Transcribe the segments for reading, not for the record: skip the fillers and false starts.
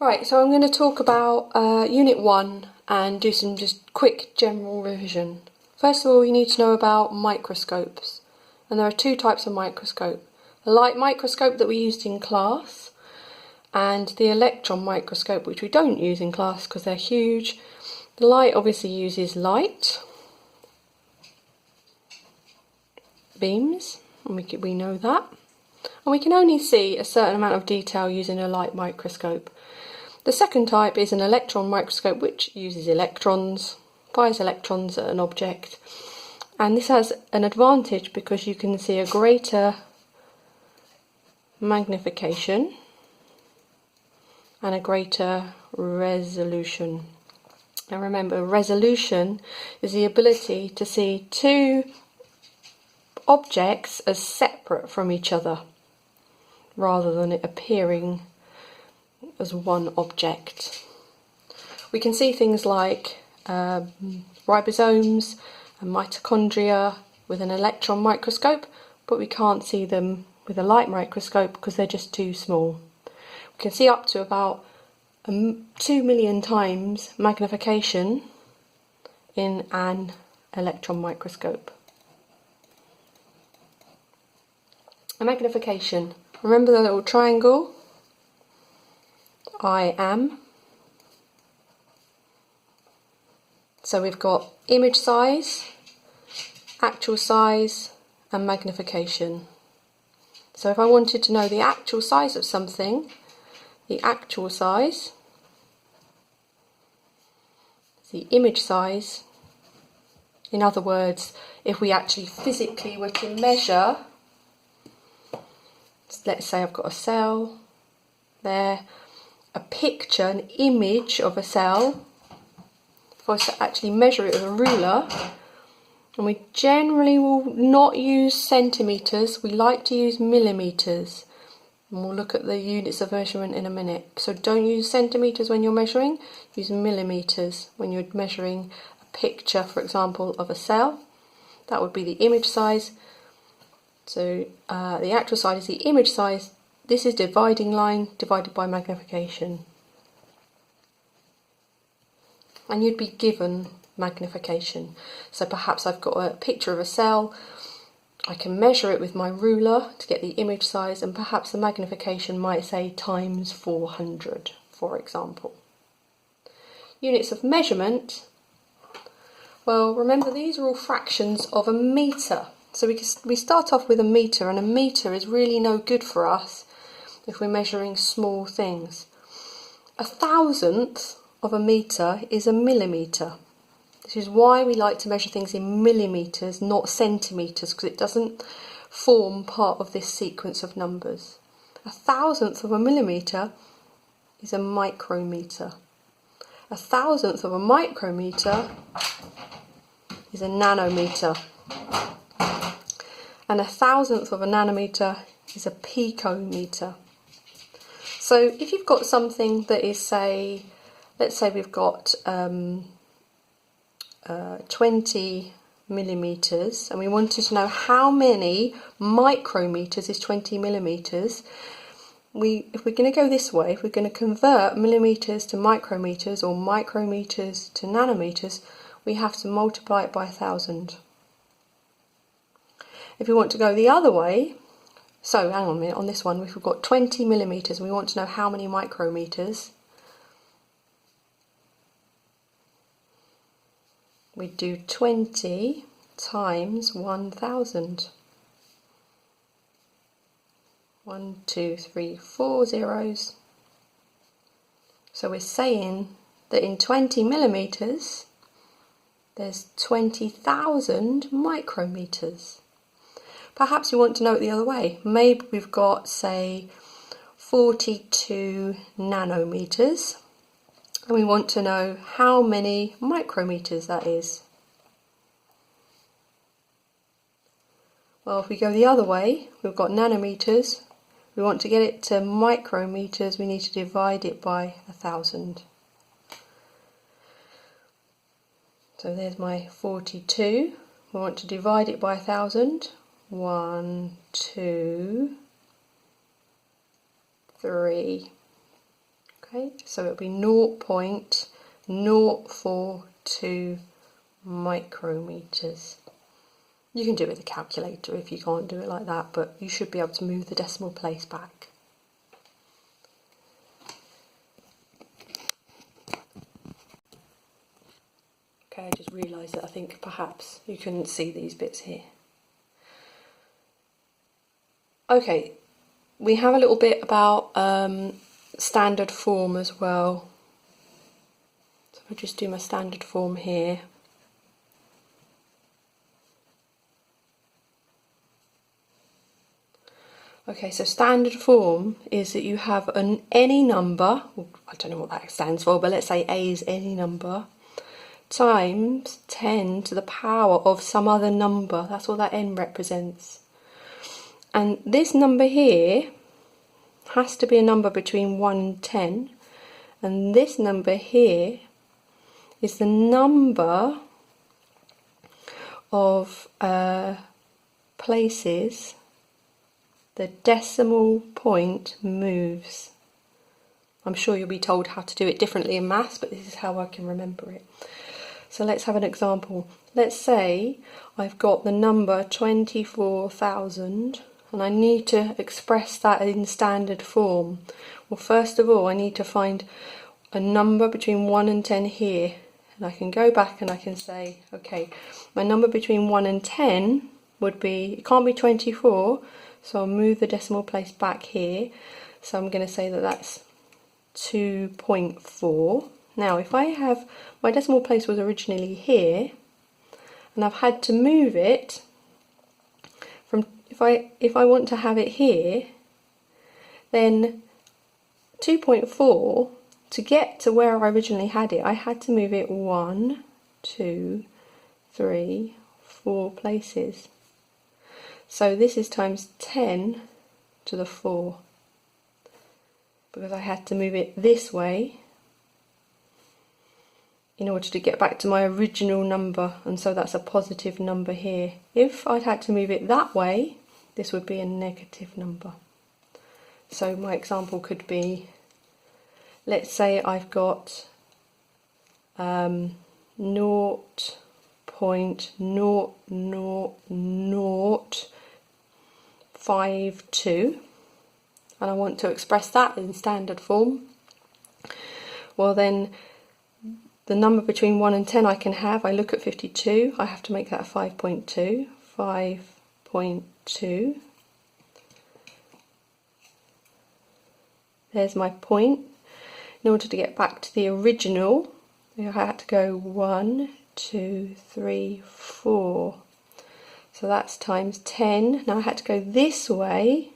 Right, so I'm going to talk about Unit 1 and do some just quick general revision. First of all, you need to know about microscopes. And there are two types of microscope. The light microscope that we used in class and the electron microscope, which we don't use in class because they're huge. The light obviously uses light beams, and we know that. And we can only see a certain amount of detail using a light microscope. The second type is an electron microscope, which uses electrons, fires electrons at an object. And this has an advantage because you can see a greater magnification and a greater resolution. And remember, resolution is the ability to see two objects as separate from each other rather than it appearing as one object. We can see things like ribosomes and mitochondria with an electron microscope, but we can't see them with a light microscope because they're just too small. We can see up to about 2 million times magnification in an electron microscope. A magnification. Remember the little triangle? I am. So we've got image size, actual size, and magnification. So if I wanted to know the actual size of something, the actual size, the image size. In other words, if we actually physically were to measure, let's say I've got a cell there, a picture, an image of a cell, if I was to actually measure it with a ruler, and we generally will not use centimetres, we like to use millimetres. And we'll look at the units of measurement in a minute. So don't use centimetres when you're measuring, use millimetres when you're measuring a picture, for example, of a cell. That would be the image size. So the actual size is the image size. This is dividing line divided by magnification. And you'd be given magnification. So perhaps I've got a picture of a cell. I can measure it with my ruler to get the image size, and perhaps the magnification might say times 400, for example. Units of measurement. Well, remember these are all fractions of a metre. So we start off with a metre, and a metre is really no good for us if we're measuring small things. 1,000th of a metre is a millimetre. This is why we like to measure things in millimetres, not centimetres, because it doesn't form part of this sequence of numbers. 1,000th of a millimetre is a micrometre. 1,000th of a micrometre is a nanometre. And 1,000th of a nanometre is a picometre. So if you've got something that is, say, let's say we've got 20 millimetres, and we wanted to know how many micrometres is 20 millimetres. If we're going to go this way, if we're going to convert millimetres to micrometres or micrometres to nanometres, we have to multiply it by 1,000. If we want to go the other way, so hang on a minute, on this one, if we've got 20 millimetres and we want to know how many micrometres, we do 20 times 1,000. 1, 2, 3, 4 zeros. So we're saying that in 20 millimetres, there's 20,000 micrometres. Perhaps you want to know it the other way. Maybe we've got, say, 42 nanometres. And we want to know how many micrometres that is. Well, if we go the other way, we've got nanometres. We want to get it to micrometres, we need to divide it by 1,000. So there's my 42. We want to divide it by 1,000. 1, 2, 3. Okay, so it'll be 0.042 micrometers. You can do it with a calculator if you can't do it like that, but you should be able to move the decimal place back. Okay, I just realised that I think perhaps you couldn't see these bits here. Okay, we have a little bit about standard form as well. So I'll just do my standard form here. Okay, so standard form is that you have any number, I don't know what that stands for, but let's say A is any number, times 10 to the power of some other number. That's what that n represents. And this number here has to be a number between 1 and 10. And this number here is the number of places the decimal point moves. I'm sure you'll be told how to do it differently in maths, but this is how I can remember it. So let's have an example. Let's say I've got the number 24,000 and I need to express that in standard form. Well, first of all, I need to find a number between 1 and 10 here. And I can go back and I can say, okay, my number between 1 and 10 would be, it can't be 24, so I'll move the decimal place back here. So I'm going to say that that's 2.4. Now, if I have, my decimal place was originally here, and I've had to move it from, if I want to have it here, then 2.4, to get to where I originally had it, I had to move it 1, 2, 3, 4 places. So this is times 10 to the 4, because I had to move it this way in order to get back to my original number, and so that's a positive number here. If I'd had to move it that way, this would be a negative number. So my example could be, let's say I've got 0.00052, and I want to express that in standard form. Well, then the number between 1 and 10 I can have, I look at 52, I have to make that a 5.2, 5.2. There's my point. In order to get back to the original, I had to go 1, 2, 3, 4. So that's times 10. Now I had to go this way,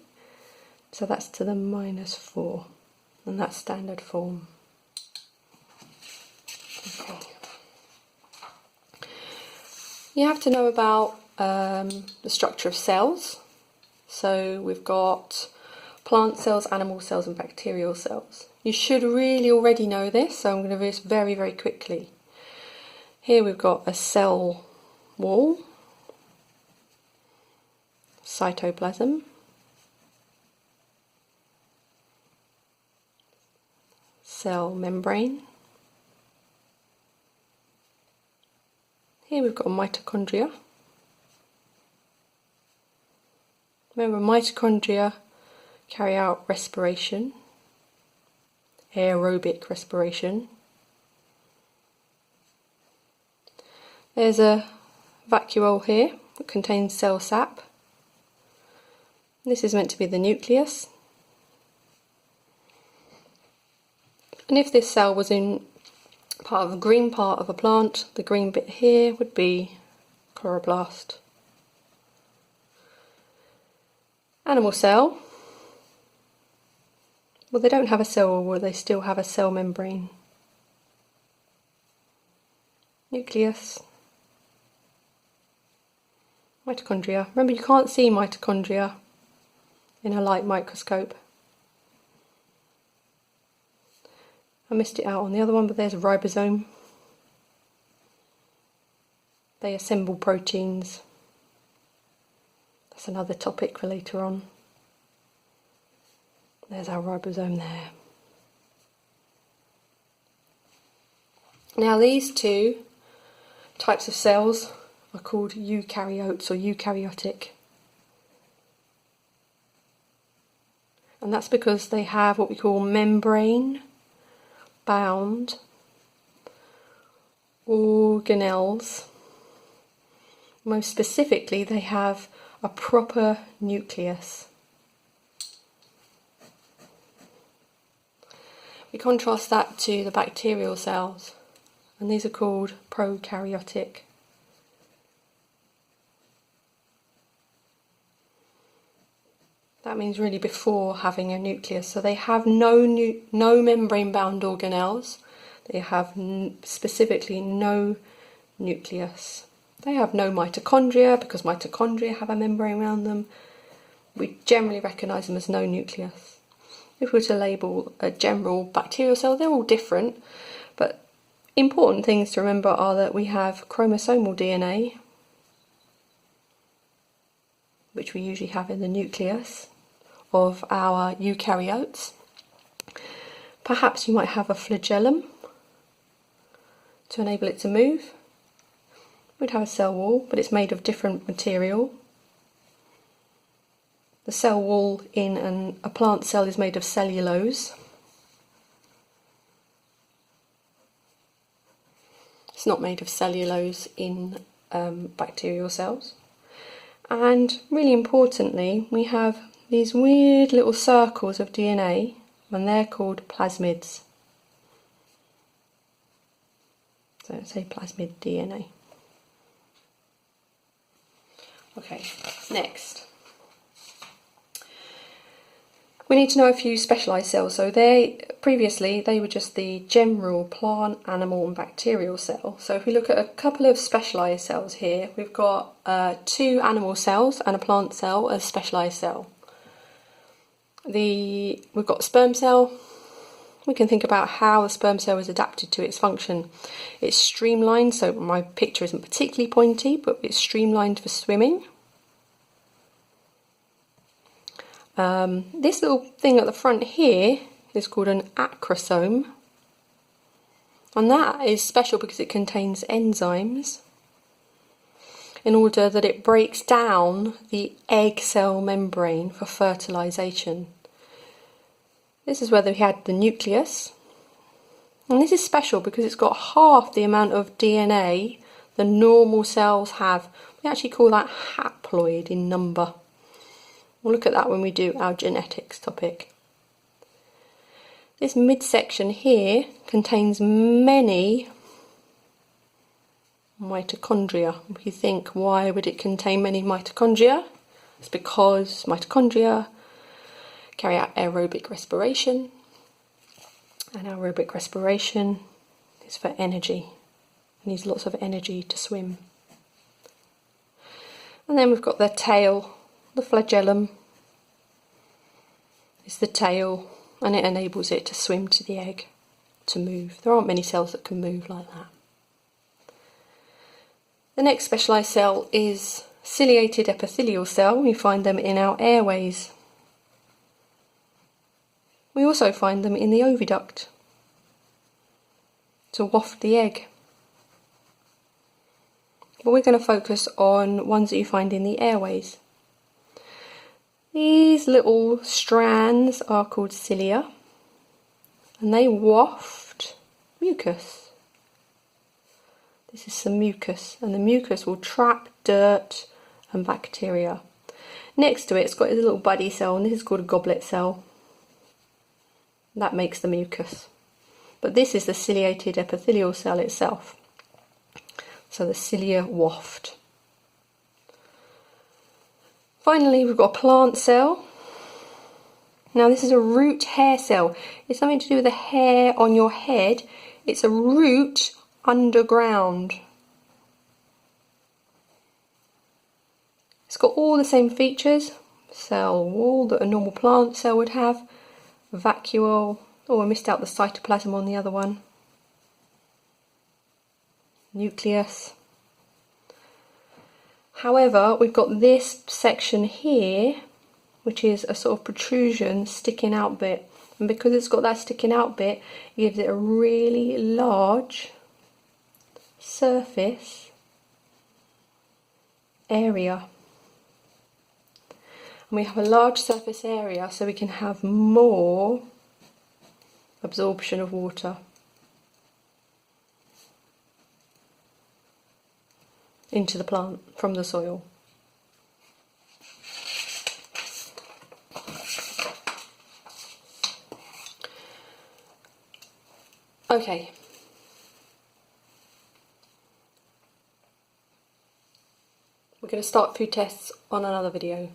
so that's to the minus 4. And that's standard form. Okay. You have to know about the structure of cells. So we've got plant cells, animal cells and bacterial cells. You should really already know this, so I'm going to do this very, very quickly. Here we've got a cell wall, cytoplasm, cell membrane. Here we've got mitochondria. Remember, mitochondria carry out respiration, aerobic respiration. There's a vacuole here that contains cell sap. This is meant to be the nucleus. And if this cell was in part of the green part of a plant, the green bit here would be chloroplast. Animal cell. Well, they don't have a cell wall, they still have a cell membrane. Nucleus. Mitochondria. Remember, you can't see mitochondria in a light microscope. I missed it out on the other one, but there's a ribosome. They assemble proteins. That's another topic for later on. There's our ribosome there. Now these two types of cells are called eukaryotes or eukaryotic. And that's because they have what we call membrane bound organelles. Most specifically, they have a proper nucleus. We contrast that to the bacterial cells, and these are called prokaryotic. That means really before having a nucleus. So they have no membrane-bound organelles. They have specifically no nucleus. They have no mitochondria because mitochondria have a membrane around them. We generally recognise them as no nucleus. If we were to label a general bacterial cell, they're all different, but important things to remember are that we have chromosomal DNA, which we usually have in the nucleus of our eukaryotes. Perhaps you might have a flagellum to enable it to move. We'd have a cell wall, but it's made of different material. The cell wall in a plant cell is made of cellulose. It's not made of cellulose in bacterial cells. And really importantly, we have these weird little circles of DNA, and they're called plasmids. So let's say plasmid DNA. Okay, next. We need to know a few specialised cells. So previously they were just the general plant, animal and bacterial cell. So if we look at a couple of specialised cells here, we've got 2 animal cells and a plant cell, a specialised cell. We've got sperm cell. We can think about how the sperm cell is adapted to its function. It's streamlined, so my picture isn't particularly pointy, but it's streamlined for swimming. This little thing at the front here is called an acrosome, and that is special because it contains enzymes in order that it breaks down the egg cell membrane for fertilisation. This is where we had the nucleus, and this is special because it's got half the amount of DNA the normal cells have. We actually call that haploid in number. We'll look at that when we do our genetics topic. This midsection here contains many mitochondria. If you think, why would it contain many mitochondria? It's because mitochondria carry out aerobic respiration, and aerobic respiration is for energy. It needs lots of energy to swim. And then we've got the tail. The flagellum is the tail, and it enables it to swim to the egg, to move. There aren't many cells that can move like that. The next specialised cell is ciliated epithelial cell. We find them in our airways. We also find them in the oviduct to waft the egg. But we're going to focus on ones that you find in the airways. These little strands are called cilia, and they waft mucus. This is some mucus, and the mucus will trap dirt and bacteria. Next to it, it's got a little buddy cell, and this is called a goblet cell. That makes the mucus. But this is the ciliated epithelial cell itself. So the cilia waft. Finally, we've got a plant cell. Now this is a root hair cell. It's something to do with the hair on your head. It's a root underground. It's got all the same features. Cell wall that a normal plant cell would have. Vacuole. Oh, I missed out the cytoplasm on the other one. Nucleus. However, we've got this section here, which is a sort of protrusion, sticking out bit. And because it's got that sticking out bit, it gives it a really large surface area. And we have a large surface area, so we can have more absorption of water into the plant from the soil. Okay. We're going to start food tests on another video.